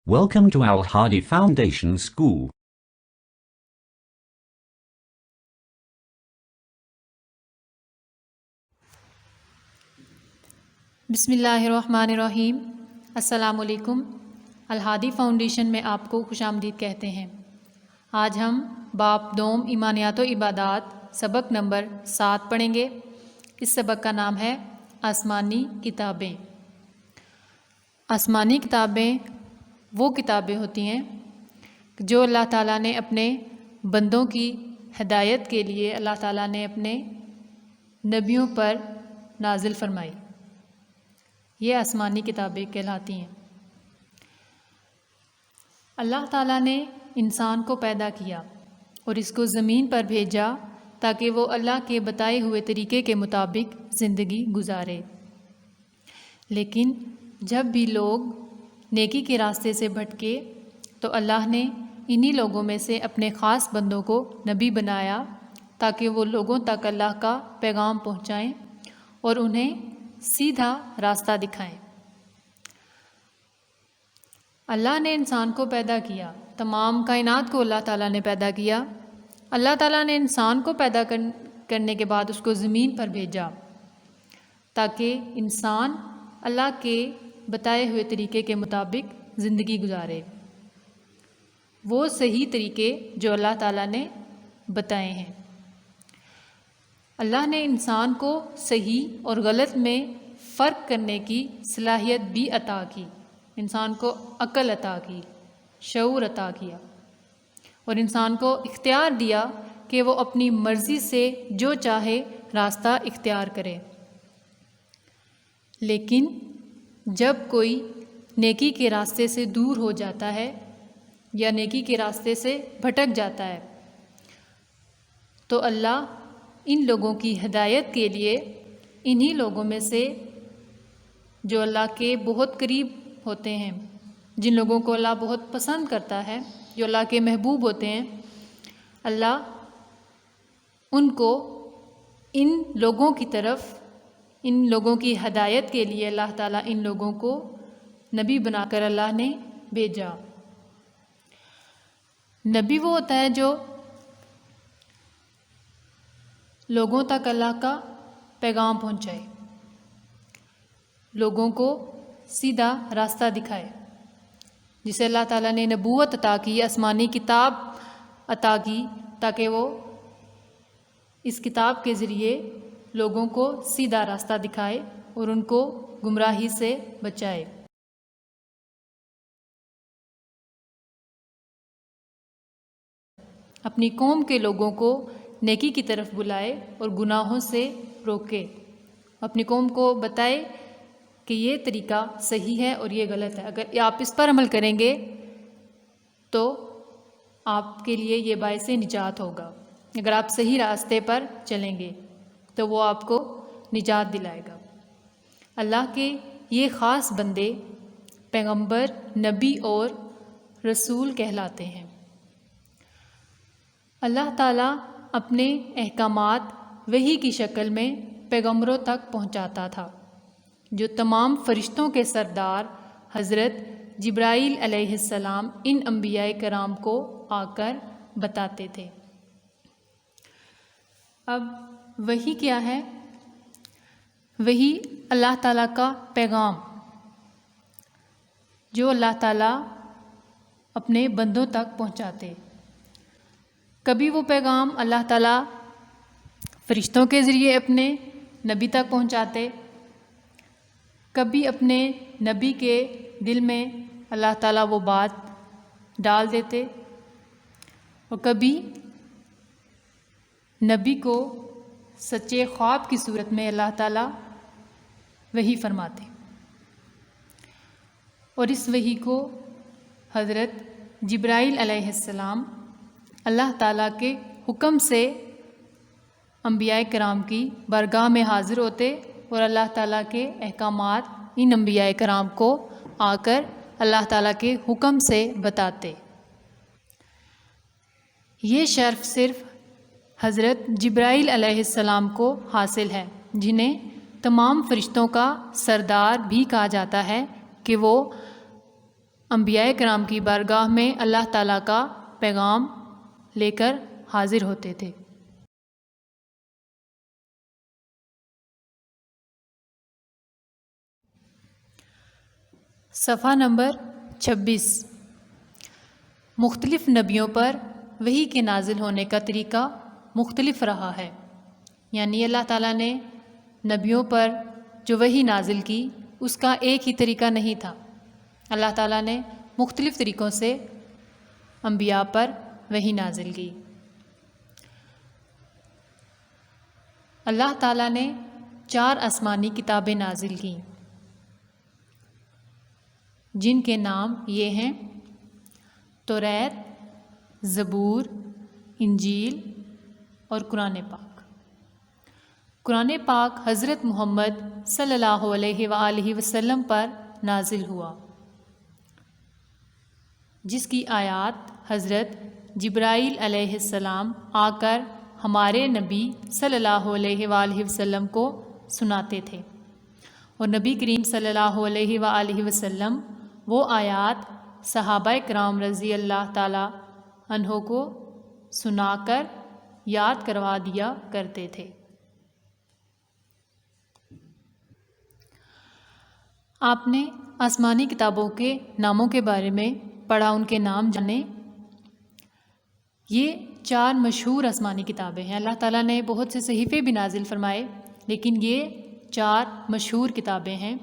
Welcome to Al Hadi Foundation School. بسم اللہ الرحمن الرحیم۔ السلام علیکم۔ الہادی فاؤنڈیشن میں آپ کو خوش آمدید کہتے ہیں۔ آج ہم باب دوم ایمانیات و عبادات سبق نمبر 7 پڑھیں گے۔ اس سبق کا نام ہے آسمانی کتابیں۔ آسمانی کتابیں وہ کتابیں ہوتی ہیں جو اللہ تعالیٰ نے اپنے بندوں کی ہدایت کے لیے اللہ تعالیٰ نے اپنے نبیوں پر نازل فرمائی۔ یہ آسمانی کتابیں کہلاتی ہیں۔ اللہ تعالیٰ نے انسان کو پیدا کیا اور اس کو زمین پر بھیجا تاکہ وہ اللہ کے بتائے ہوئے طریقے کے مطابق زندگی گزارے۔ لیکن جب بھی لوگ نیکی کے راستے سے بھٹکے تو اللہ نے انہی لوگوں میں سے اپنے خاص بندوں کو نبی بنایا تاکہ وہ لوگوں تک اللہ کا پیغام پہنچائیں اور انہیں سیدھا راستہ دکھائیں۔ اللہ نے انسان کو پیدا کیا، تمام کائنات کو اللہ تعالیٰ نے پیدا کیا۔ اللہ تعالیٰ نے انسان کو پیدا کرنے کے بعد اس کو زمین پر بھیجا تاکہ انسان اللہ کے بتائے ہوئے طریقے کے مطابق زندگی گزارے، وہ صحیح طریقے جو اللہ تعالیٰ نے بتائے ہیں۔ اللہ نے انسان کو صحیح اور غلط میں فرق کرنے کی صلاحیت بھی عطا کی، انسان کو عقل عطا کی، شعور عطا کیا، اور انسان کو اختیار دیا کہ وہ اپنی مرضی سے جو چاہے راستہ اختیار کرے۔ لیکن جب کوئی نیکی کے راستے سے دور ہو جاتا ہے یا نیکی کے راستے سے بھٹک جاتا ہے تو اللہ ان لوگوں کی ہدایت کے لیے انہی لوگوں میں سے جو اللہ کے بہت قریب ہوتے ہیں، جن لوگوں کو اللہ بہت پسند کرتا ہے، جو اللہ کے محبوب ہوتے ہیں، اللہ ان کو ان لوگوں کی طرف، ان لوگوں کی ہدایت کے لیے اللہ تعالیٰ ان لوگوں کو نبی بنا کر اللہ نے بھیجا۔ نبی وہ ہوتا ہے جو لوگوں تک اللہ کا پیغام پہنچائے، لوگوں کو سیدھا راستہ دکھائے، جسے اللہ تعالیٰ نے نبوت عطا کی، آسمانی کتاب عطا کی تاکہ وہ اس کتاب کے ذریعے لوگوں کو سیدھا راستہ دکھائے اور ان کو گمراہی سے بچائے۔ اپنی قوم کے لوگوں کو نیکی کی طرف بلائے اور گناہوں سے روکے، اپنی قوم کو بتائے کہ یہ طریقہ صحیح ہے اور یہ غلط ہے، اگر آپ اس پر عمل کریں گے تو آپ کے لیے یہ باعث نجات ہوگا، اگر آپ صحیح راستے پر چلیں گے تو وہ آپ کو نجات دلائے گا۔ اللہ کے یہ خاص بندے پیغمبر، نبی اور رسول کہلاتے ہیں۔ اللہ تعالیٰ اپنے احکامات وحی کی شکل میں پیغمبروں تک پہنچاتا تھا، جو تمام فرشتوں کے سردار حضرت جبرائیل علیہ السلام ان انبیاء کرام کو آ کر بتاتے تھے۔ اب وحی کیا ہے؟ وحی اللہ تعالیٰ کا پیغام جو اللہ تعالیٰ اپنے بندوں تک پہنچاتے۔ کبھی وہ پیغام اللہ تعالیٰ فرشتوں کے ذریعے اپنے نبی تک پہنچاتے، کبھی اپنے نبی کے دل میں اللہ تعالیٰ وہ بات ڈال دیتے، اور کبھی نبی کو سچے خواب کی صورت میں اللہ تعالیٰ وحی فرماتے، اور اس وحی کو حضرت جبرائیل علیہ السلام اللہ تعالیٰ کے حکم سے انبیاء کرام کی بارگاہ میں حاضر ہوتے اور اللہ تعالیٰ کے احکامات ان انبیاء کرام کو آ کر اللہ تعالیٰ کے حکم سے بتاتے۔ یہ شرف صرف حضرت جبرائیل علیہ السلام کو حاصل ہے، جنہیں تمام فرشتوں کا سردار بھی کہا جاتا ہے، کہ وہ انبیاء کرام کی بارگاہ میں اللہ تعالیٰ کا پیغام لے کر حاضر ہوتے تھے۔ صفحہ نمبر 26۔ مختلف نبیوں پر وحی کے نازل ہونے کا طریقہ مختلف رہا ہے، یعنی اللہ تعالیٰ نے نبیوں پر جو وحی نازل کی اس کا ایک ہی طریقہ نہیں تھا۔ اللہ تعالیٰ نے مختلف طریقوں سے انبیاء پر وحی نازل کی۔ اللہ تعالیٰ نے 4 آسمانی کتابیں نازل کیں، جن کے نام یہ ہیں: توریت، زبور، انجیل اور قرآن پاک۔ قرآن پاک حضرت محمد صلی اللہ علیہ وآلہ وسلم پر نازل ہوا، جس کی آیات حضرت جبرائیل علیہ السلام آ کر ہمارے نبی صلی اللہ علیہ وآلہ وسلم کو سناتے تھے، اور نبی کریم صلی اللہ علیہ وآلہ وسلم وہ آیات صحابہ کرام رضی اللہ تعالی عنہ کو سنا کر یاد کروا دیا کرتے تھے۔ آپ نے آسمانی کتابوں کے ناموں کے بارے میں پڑھا، ان کے نام جانے۔ یہ 4 مشہور آسمانی کتابیں ہیں۔ اللہ تعالیٰ نے بہت سے صحیفے بھی نازل فرمائے، لیکن یہ 4 مشہور کتابیں ہیں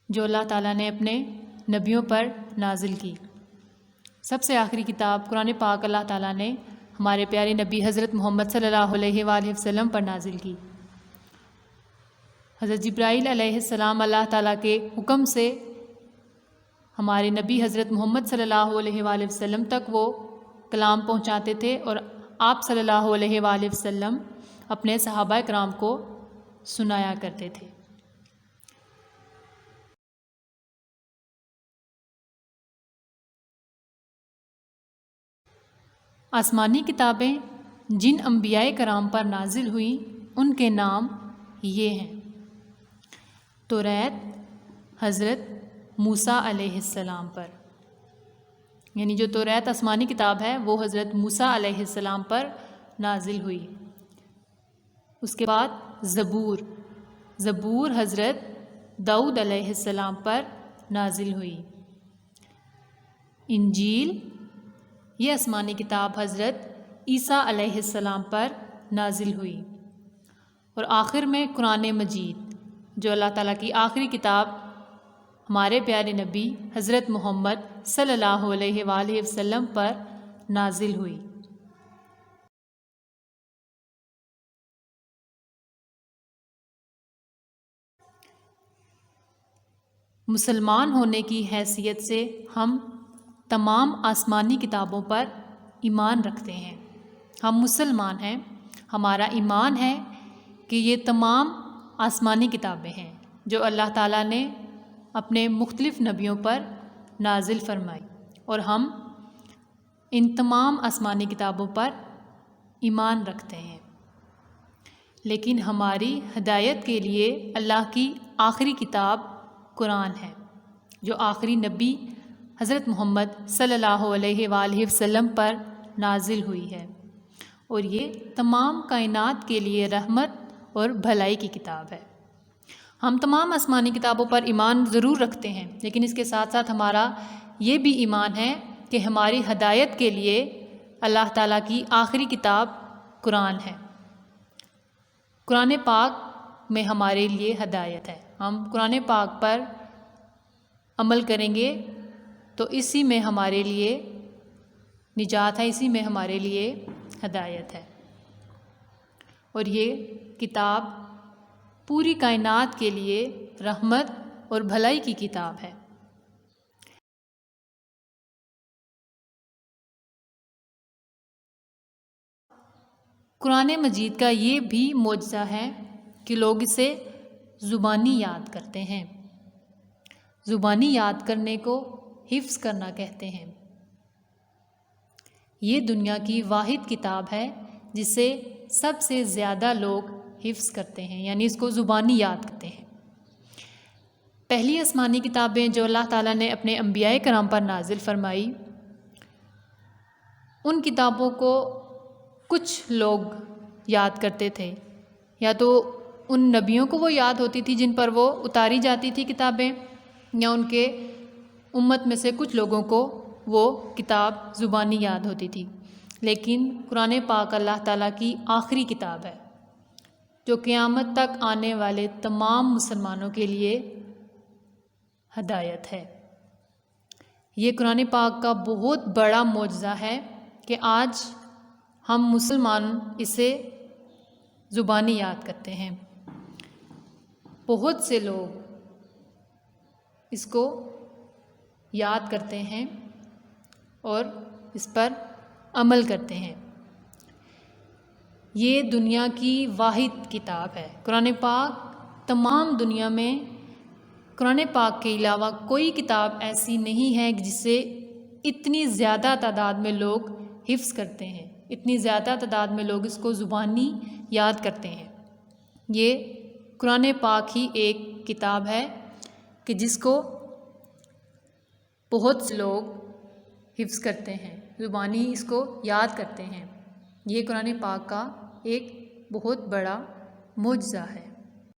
جو اللہ تعالیٰ نے اپنے نبیوں پر نازل کی۔ سب سے آخری کتاب قرآن پاک اللہ تعالیٰ نے ہمارے پیارے نبی حضرت محمد صلی اللہ علیہ وآلہ وسلم پر نازل کی۔ حضرت جبرائیل علیہ السلام اللہ تعالیٰ کے حکم سے ہمارے نبی حضرت محمد صلی اللہ علیہ وآلہ وسلم تک وہ کلام پہنچاتے تھے، اور آپ صلی اللہ علیہ وآلہ وسلم اپنے صحابہ کرام کو سنایا کرتے تھے۔ آسمانی کتابیں جن انبیاء کرام پر نازل ہوئیں ان کے نام یہ ہیں: توریت حضرت موسیٰ علیہ السلام پر، یعنی جو توریت آسمانی کتاب ہے وہ حضرت موسیٰ علیہ السلام پر نازل ہوئی۔ اس کے بعد زبور حضرت داؤد علیہ السلام پر نازل ہوئی۔ انجیل یہ آسمانی کتاب حضرت عیسیٰ علیہ السلام پر نازل ہوئی، اور آخر میں قرآن مجید جو اللہ تعالیٰ کی آخری کتاب ہمارے پیارے نبی حضرت محمد صلی اللہ علیہ وآلہ وسلم پر نازل ہوئی۔ مسلمان ہونے کی حیثیت سے ہم تمام آسمانی کتابوں پر ایمان رکھتے ہیں۔ ہم مسلمان ہیں، ہمارا ایمان ہے کہ یہ تمام آسمانی کتابیں ہیں جو اللہ تعالیٰ نے اپنے مختلف نبیوں پر نازل فرمائی، اور ہم ان تمام آسمانی کتابوں پر ایمان رکھتے ہیں۔ لیکن ہماری ہدایت کے لیے اللہ کی آخری کتاب قرآن ہے، جو آخری نبی حضرت محمد صلی اللہ علیہ وآلہ وسلم پر نازل ہوئی ہے، اور یہ تمام کائنات کے لیے رحمت اور بھلائی کی کتاب ہے۔ ہم تمام آسمانی کتابوں پر ایمان ضرور رکھتے ہیں، لیکن اس کے ساتھ ساتھ ہمارا یہ بھی ایمان ہے کہ ہماری ہدایت کے لیے اللہ تعالیٰ کی آخری کتاب قرآن ہے۔ قرآن پاک میں ہمارے لیے ہدایت ہے۔ ہم قرآن پاک پر عمل کریں گے تو اسی میں ہمارے لیے نجات ہے، اسی میں ہمارے لیے ہدایت ہے، اور یہ کتاب پوری کائنات کے لیے رحمت اور بھلائی کی کتاب ہے۔ قرآن مجید کا یہ بھی معجزہ ہے کہ لوگ اسے زبانی یاد کرتے ہیں۔ زبانی یاد کرنے کو حفظ کرنا کہتے ہیں۔ یہ دنیا کی واحد کتاب ہے جسے سب سے زیادہ لوگ حفظ کرتے ہیں، یعنی اس کو زبانی یاد کرتے ہیں۔ پہلی آسمانی کتابیں جو اللہ تعالیٰ نے اپنے انبیاء کرام پر نازل فرمائی، ان کتابوں کو کچھ لوگ یاد کرتے تھے، یا تو ان نبیوں کو وہ یاد ہوتی تھی جن پر وہ اتاری جاتی تھی کتابیں، یا ان کے امت میں سے کچھ لوگوں کو وہ کتاب زبانی یاد ہوتی تھی۔ لیکن قرآن پاک اللہ تعالیٰ کی آخری کتاب ہے جو قیامت تک آنے والے تمام مسلمانوں کے لیے ہدایت ہے۔ یہ قرآن پاک کا بہت بڑا معجزہ ہے کہ آج ہم مسلمان اسے زبانی یاد کرتے ہیں۔ بہت سے لوگ اس کو یاد کرتے ہیں اور اس پر عمل کرتے ہیں۔ یہ دنیا کی واحد کتاب ہے قرآن پاک۔ تمام دنیا میں قرآن پاک کے علاوہ کوئی کتاب ایسی نہیں ہے جسے اتنی زیادہ تعداد میں لوگ حفظ کرتے ہیں، اتنی زیادہ تعداد میں لوگ اس کو زبانی یاد کرتے ہیں۔ یہ قرآن پاک ہی ایک کتاب ہے کہ جس کو بہت سے لوگ حفظ کرتے ہیں، زبانی اس کو یاد کرتے ہیں۔ یہ قرآن پاک کا ایک بہت بڑا معجزہ ہے۔